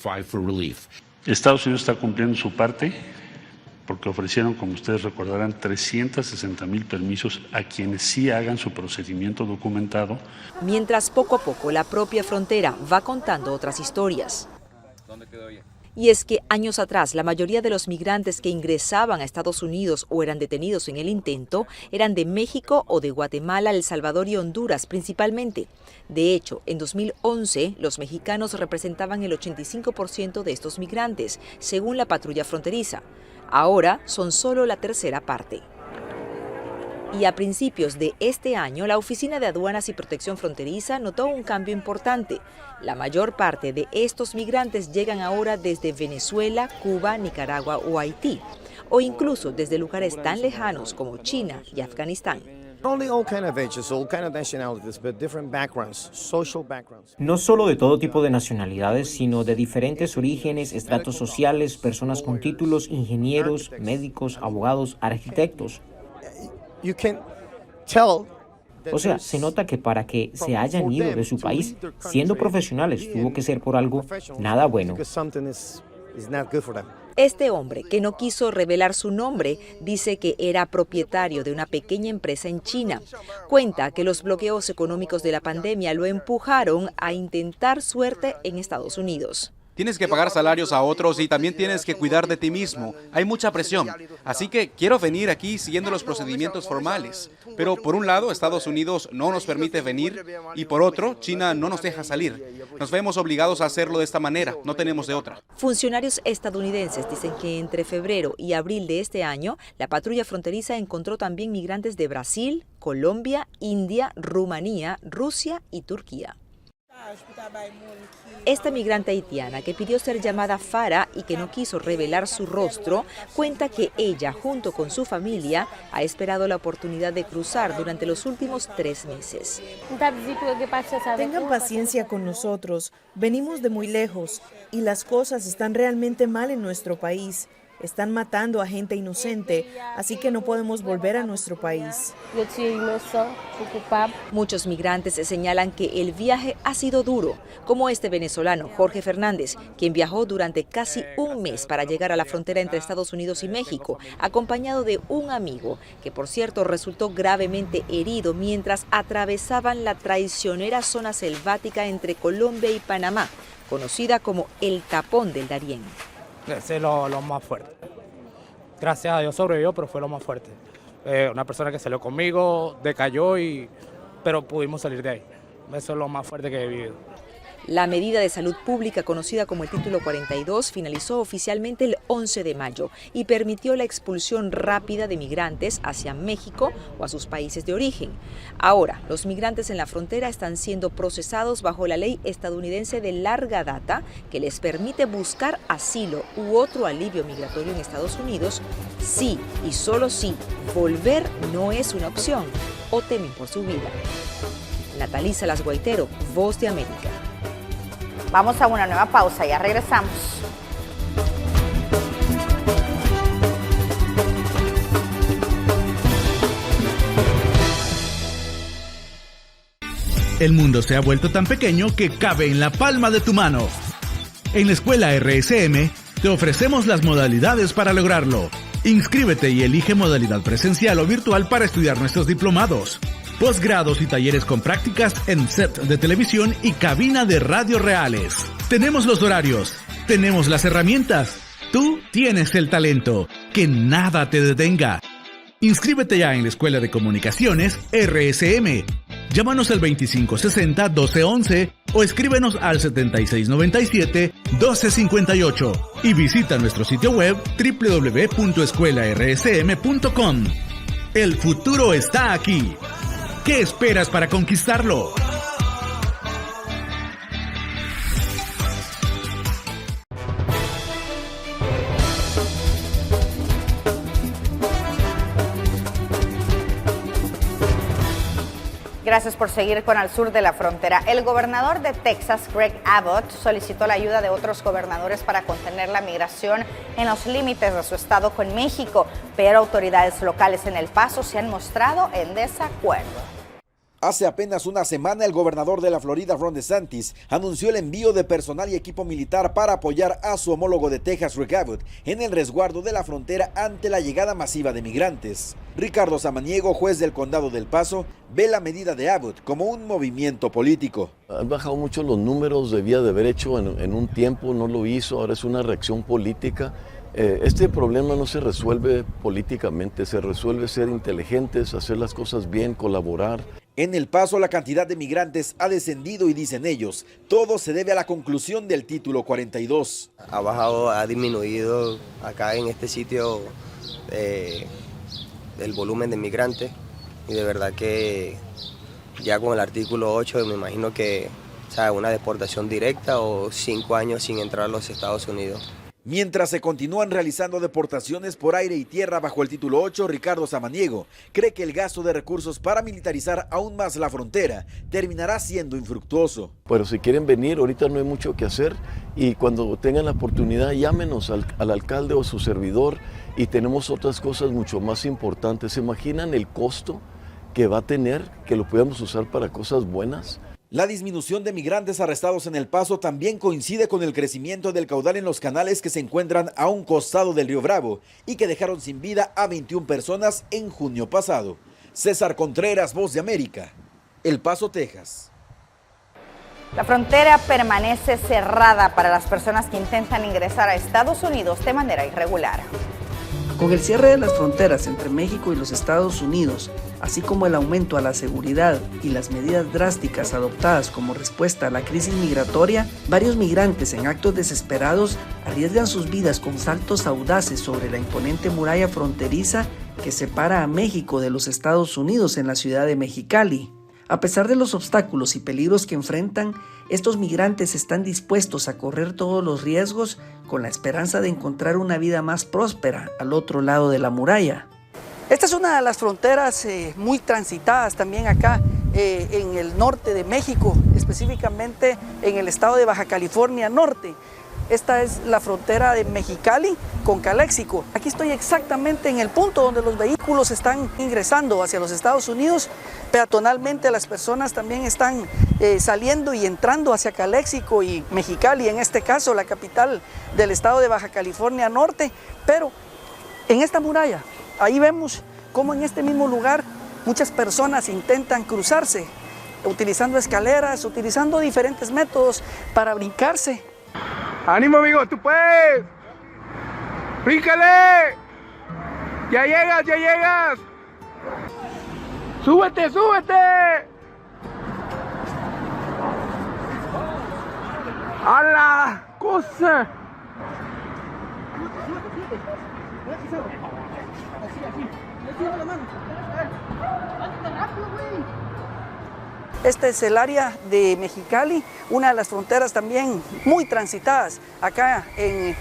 Estados Unidos está cumpliendo su parte porque ofrecieron, como ustedes recordarán, 360,000 permisos a quienes sí hagan su procedimiento documentado. Mientras poco a poco la propia frontera va contando otras historias. Y es que años atrás la mayoría de los migrantes que ingresaban a Estados Unidos o eran detenidos en el intento eran de México o de Guatemala, El Salvador y Honduras principalmente. De hecho, en 2011 los mexicanos representaban el 85% de estos migrantes, según la patrulla fronteriza. Ahora son solo la tercera parte. Y a principios de este año, la Oficina de Aduanas y Protección Fronteriza notó un cambio importante. La mayor parte de estos migrantes llegan ahora desde Venezuela, Cuba, Nicaragua o Haití, o incluso desde lugares tan lejanos como China y Afganistán. No solo de todo tipo de nacionalidades, sino de diferentes orígenes, estratos sociales, personas con títulos, ingenieros, médicos, abogados, arquitectos. O sea, se nota que para que se hayan ido de su país siendo profesionales tuvo que ser por algo nada bueno. Este hombre, que no quiso revelar su nombre, dice que era propietario de una pequeña empresa en China. Cuenta que los bloqueos económicos de la pandemia lo empujaron a intentar suerte en Estados Unidos. Tienes que pagar salarios a otros y también tienes que cuidar de ti mismo. Hay mucha presión. Así que quiero venir aquí siguiendo los procedimientos formales. Pero por un lado, Estados Unidos no nos permite venir y por otro, China no nos deja salir. Nos vemos obligados a hacerlo de esta manera. No tenemos de otra. Funcionarios estadounidenses dicen que entre febrero y abril de este año, la patrulla fronteriza encontró también migrantes de Brasil, Colombia, India, Rumanía, Rusia y Turquía. Esta migrante haitiana, que pidió ser llamada Farah y que no quiso revelar su rostro, cuenta que ella, junto con su familia, ha esperado la oportunidad de cruzar durante los últimos 3 meses. Tengan paciencia con nosotros, venimos de muy lejos y las cosas están realmente mal en nuestro país. Están matando a gente inocente, así que no podemos volver a nuestro país. Muchos migrantes señalan que el viaje ha sido duro, como este venezolano, Jorge Fernández, quien viajó durante casi un mes para llegar a la frontera entre Estados Unidos y México, acompañado de un amigo, que por cierto resultó gravemente herido mientras atravesaban la traicionera zona selvática entre Colombia y Panamá, conocida como el Tapón del Darién. Ese es lo más fuerte. Gracias a Dios sobrevivió, pero fue lo más fuerte. Una persona que salió conmigo, decayó, pero pudimos salir de ahí. Eso es lo más fuerte que he vivido. La medida de salud pública conocida como el Título 42 finalizó oficialmente el 11 de mayo y permitió la expulsión rápida de migrantes hacia México o a sus países de origen. Ahora, los migrantes en la frontera están siendo procesados bajo la ley estadounidense de larga data que les permite buscar asilo u otro alivio migratorio en Estados Unidos si y solo si volver no es una opción o temen por su vida. Natalie Salas Guaitero, Voz de América. Vamos a una nueva pausa, ya regresamos. El mundo se ha vuelto tan pequeño que cabe en la palma de tu mano. En la escuela RSM te ofrecemos las modalidades para lograrlo. Inscríbete y elige modalidad presencial o virtual para estudiar nuestros diplomados, posgrados y talleres con prácticas en set de televisión y cabina de radio reales. Tenemos los horarios, tenemos las herramientas. Tú tienes el talento. Que nada te detenga. Inscríbete ya en la Escuela de Comunicaciones RSM. Llámanos al 2560-1211 o escríbenos al 7697-1258 y visita nuestro sitio web www.escuelarsm.com. El futuro está aquí. ¿Qué esperas para conquistarlo? Gracias por seguir con Al Sur de la Frontera. El gobernador de Texas, Greg Abbott, solicitó la ayuda de otros gobernadores para contener la migración en los límites de su estado con México, pero autoridades locales en El Paso se han mostrado en desacuerdo. Hace apenas una semana, el gobernador de la Florida, Ron DeSantis, anunció el envío de personal y equipo militar para apoyar a su homólogo de Texas, Greg Abbott, en el resguardo de la frontera ante la llegada masiva de migrantes. Ricardo Samaniego, juez del condado del Paso, ve la medida de Abbott como un movimiento político. Han bajado mucho los números, debía de haber hecho en un tiempo, no lo hizo, ahora es una reacción política. Este problema no se resuelve políticamente, se resuelve ser inteligentes, hacer las cosas bien, colaborar. En El Paso, la cantidad de migrantes ha descendido y dicen ellos, todo se debe a la conclusión del Título 42. Ha bajado, ha disminuido acá en este sitio el volumen de migrantes y de verdad que ya con el artículo 8 me imagino que una deportación directa o 5 años sin entrar a los Estados Unidos. Mientras se continúan realizando deportaciones por aire y tierra bajo el Título 8, Ricardo Samaniego cree que el gasto de recursos para militarizar aún más la frontera terminará siendo infructuoso. Pero si quieren venir, ahorita no hay mucho que hacer y cuando tengan la oportunidad llámenos al alcalde o su servidor y tenemos otras cosas mucho más importantes. ¿Se imaginan el costo que va a tener que lo podamos usar para cosas buenas? La disminución de migrantes arrestados en El Paso también coincide con el crecimiento del caudal en los canales que se encuentran a un costado del río Bravo y que dejaron sin vida a 21 personas en junio pasado. César Contreras, Voz de América, El Paso, Texas. La frontera permanece cerrada para las personas que intentan ingresar a Estados Unidos de manera irregular. Con el cierre de las fronteras entre México y los Estados Unidos, así como el aumento a la seguridad y las medidas drásticas adoptadas como respuesta a la crisis migratoria, varios migrantes en actos desesperados arriesgan sus vidas con saltos audaces sobre la imponente muralla fronteriza que separa a México de los Estados Unidos en la ciudad de Mexicali. A pesar de los obstáculos y peligros que enfrentan, estos migrantes están dispuestos a correr todos los riesgos con la esperanza de encontrar una vida más próspera al otro lado de la muralla. Esta es una de las fronteras muy transitadas también acá en el norte de México, específicamente en el estado de Baja California Norte. Esta es la frontera de Mexicali con Caléxico. Aquí estoy exactamente en el punto donde los vehículos están ingresando hacia los Estados Unidos. Peatonalmente las personas también están saliendo y entrando hacia Caléxico y Mexicali, en este caso la capital del estado de Baja California Norte. Pero en esta muralla, ahí vemos cómo en este mismo lugar muchas personas intentan cruzarse, utilizando escaleras, utilizando diferentes métodos para brincarse. ¡Ánimo, amigo! ¡Tú puedes! ¡Bríncale! ¡Ya llegas, ya llegas! ¡Súbete, súbete! ¡A la cosa! Este es el área de Mexicali, una de las fronteras también muy transitadas acá en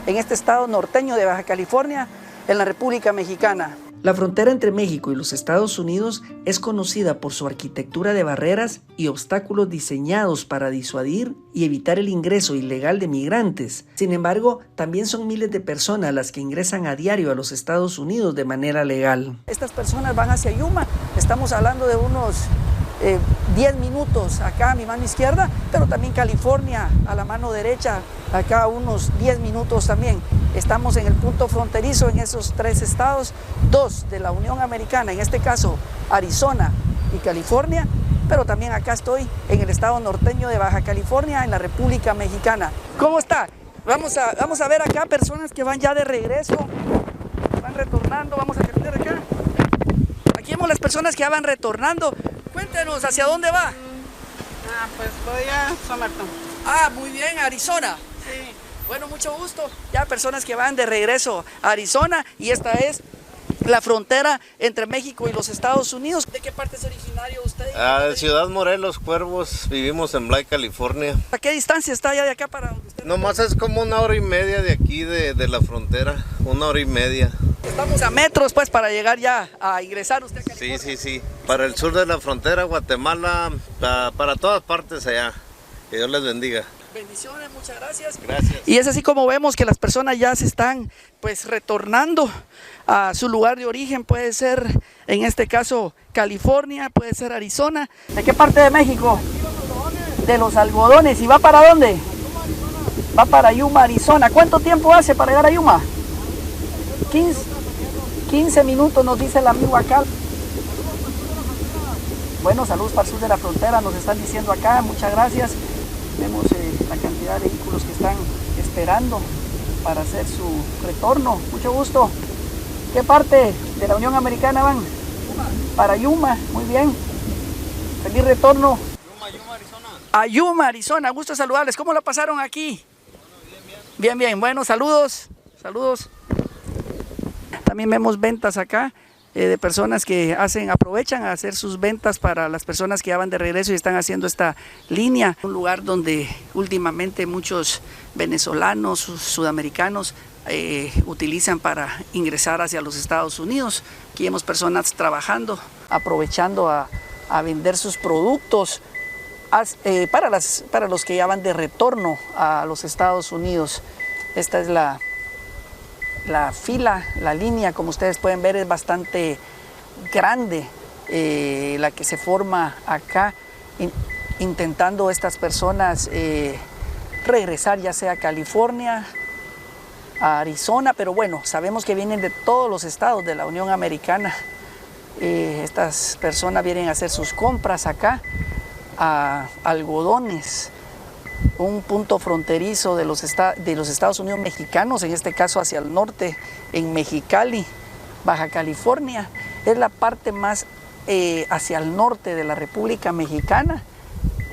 este estado norteño de Baja California, en la República Mexicana. La frontera entre México y los Estados Unidos es conocida por su arquitectura de barreras y obstáculos diseñados para disuadir y evitar el ingreso ilegal de migrantes. Sin embargo, también son miles de personas las que ingresan a diario a los Estados Unidos de manera legal. Estas personas van hacia Yuma, estamos hablando de unos 10 minutos acá a mi mano izquierda, pero también California a la mano derecha, acá unos 10 minutos también. Estamos en el punto fronterizo en esos 3 estados, 2 de la Unión Americana, en este caso Arizona y California, pero también acá estoy en el estado norteño de Baja California, en la República Mexicana. ¿Cómo está? Vamos a ver acá personas que van ya de regreso, van retornando, vamos a terminar acá. Aquí vemos las personas que ya van retornando. Cuéntenos, ¿hacia dónde va? Pues voy a Somerton. Muy bien, Arizona. Sí. Bueno, mucho gusto. Ya personas que van de regreso a Arizona y esta es la frontera entre México y los Estados Unidos. ¿De qué parte es originario usted? De Ciudad Morelos, Cuervos, vivimos en Bly, California. ¿A qué distancia está ya de acá para donde usted? Nomás es como 1 hora y media de aquí de la frontera, 1 hora y media. Estamos a metros pues para llegar ya a ingresar usted a California. Sí. Para el sur de la frontera, Guatemala, para todas partes allá. Que Dios les bendiga. Bendiciones, muchas gracias. Gracias. Y es así como vemos que las personas ya se están pues retornando a su lugar de origen, puede ser en este caso California, puede ser Arizona. ¿De qué parte de México? De los algodones. ¿Y va para dónde? Va para Yuma, Arizona. ¿Cuánto tiempo hace para llegar a Yuma? 15 minutos nos dice el amigo acá. Bueno, saludos para el sur de la frontera, nos están diciendo acá, muchas gracias. Vemos la cantidad de vehículos que están esperando para hacer su retorno. Mucho gusto. ¿Qué parte de la Unión Americana van? Para Yuma, muy bien. Feliz retorno. Yuma, Arizona. A Yuma, Arizona, gusto saludarles. ¿Cómo la pasaron aquí? Bien. Bueno, saludos. También vemos ventas acá de personas que aprovechan a hacer sus ventas para las personas que ya van de regreso y están haciendo esta línea. Un lugar donde últimamente muchos venezolanos, sudamericanos utilizan para ingresar hacia los Estados Unidos. Aquí vemos personas trabajando, aprovechando a vender sus productos para los que ya van de retorno a los Estados Unidos. Esta es la fila, la línea, como ustedes pueden ver, es bastante grande la que se forma acá, intentando estas personas regresar ya sea a California, a Arizona, pero bueno, sabemos que vienen de todos los estados de la Unión Americana. Estas personas vienen a hacer sus compras acá, a algodones, un punto fronterizo de los Estados Unidos mexicanos, en este caso hacia el norte, en Mexicali, Baja California. Es la parte más hacia el norte de la República Mexicana,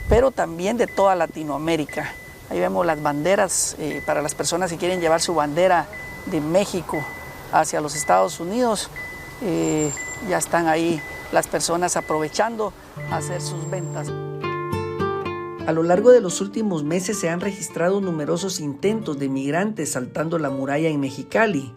pero también de toda Latinoamérica. Ahí vemos las banderas para las personas que quieren llevar su bandera de México hacia los Estados Unidos. Ya están ahí las personas aprovechando a hacer sus ventas. A lo largo de los últimos meses se han registrado numerosos intentos de migrantes saltando la muralla en Mexicali.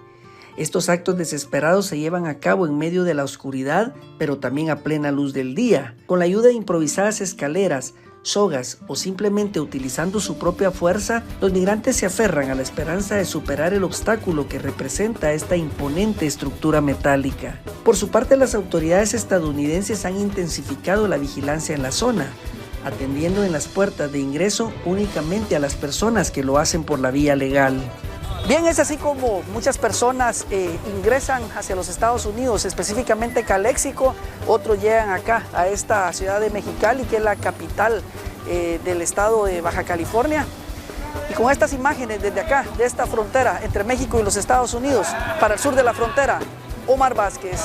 Estos actos desesperados se llevan a cabo en medio de la oscuridad, pero también a plena luz del día, con la ayuda de improvisadas escaleras, sogas o simplemente utilizando su propia fuerza. Los migrantes se aferran a la esperanza de superar el obstáculo que representa esta imponente estructura metálica. Por su parte, las autoridades estadounidenses han intensificado la vigilancia en la zona, atendiendo en las puertas de ingreso únicamente a las personas que lo hacen por la vía legal. Bien, es así como muchas personas ingresan hacia los Estados Unidos, específicamente Calexico. Otros llegan acá a esta ciudad de Mexicali, que es la capital del estado de Baja California. Y con estas imágenes desde acá, de esta frontera entre México y los Estados Unidos, para el sur de la frontera, Omar Vázquez.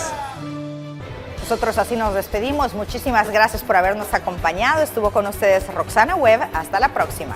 Nosotros así nos despedimos. Muchísimas gracias por habernos acompañado. Estuvo con ustedes Roxana Webb. Hasta la próxima.